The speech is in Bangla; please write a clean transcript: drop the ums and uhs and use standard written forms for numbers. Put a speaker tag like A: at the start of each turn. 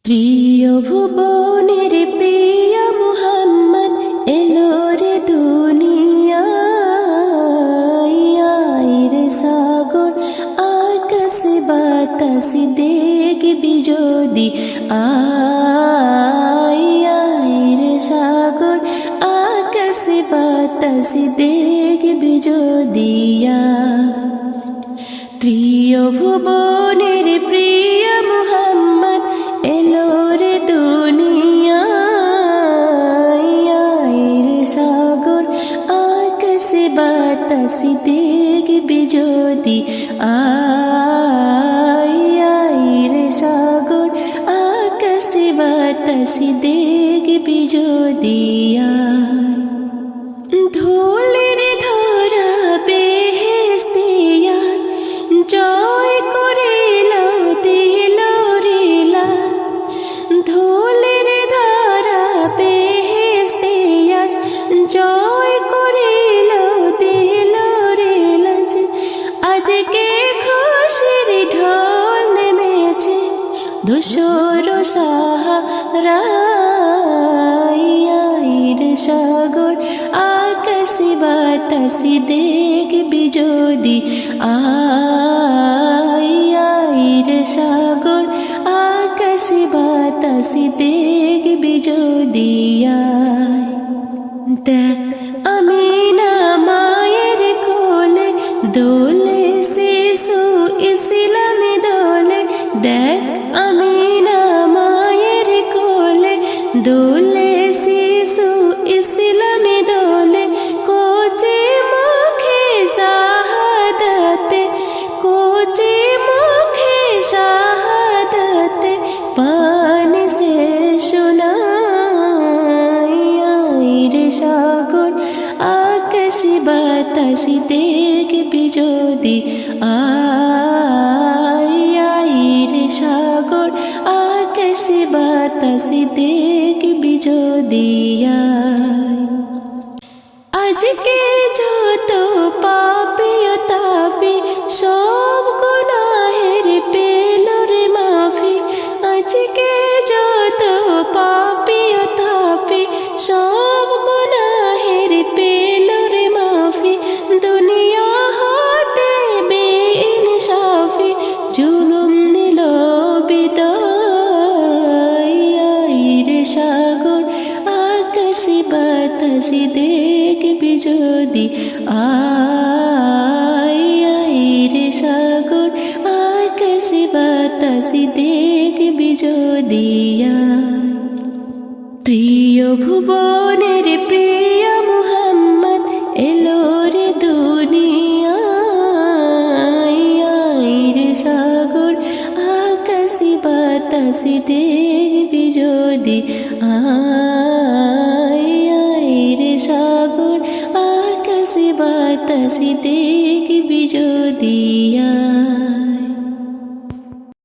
A: প্রিয় ভুবনের প্রিয় মুহাম্মদ এলো রে দুনিয়ায় রে সাগর আকাশ বাতাস দেখবি যদি রে সাগর আকাশ বাতাস দেখবি যদি প্রিয় ভুবনের প্রিয় মুহাম্মদ এলো রে দুনিয়ায় রে সাগর আকাশ বাতাস দেখবি যদি রে সাগর আকাশ বাতাস দেখবি যদি ধুলির ধরা বেহেশতে জয় করিল দিল রে লাজ ধুলির ধরা বেহেশতে জয় করিল দিল রে লাজ আজকে খুশির ঢোল নেমেছে ধূসর সাহারায় রে সাগর আকাশ বাতাস দেখবি যদি রে সাগর আকাশ বাতাস দেখবি যদি দেখ আমিনা মায়ের কোলে দোলে শিশু ইসলামে দোলে দেখ আমিনা মায়ের কোলে দোলে শিশু ইসলামে দোলে কোচে মুখে শাহাদাতে কোচে মুখে শাহাদাতে পান সে শোনায় রে সাগর আকাশ বাতাস দেখবি যদি রে সাগর আকাশ বাতাস দেখবি যদি আজকে যত পাপি তাপি সব গুনাহের পেল রে মাফি আজকে যত পাপি তাপি সব গুনাহের পেল রে মাফি দুনিয়া হতে বেইনসাফি জুলুম নিল বিদায় রে সাগর আকাশ বাতাস দেখবি যদি রে সাগর আকাশ বাতাস দেখবি যদি প্রিয় ভুবনের প্রিয় মুহাম্মদ এলো রে দুনিয়ায় রে সাগর আকাশ বাতাস দেখবি যদি রে সাগর আকাশ বাতাস দেখবি যদি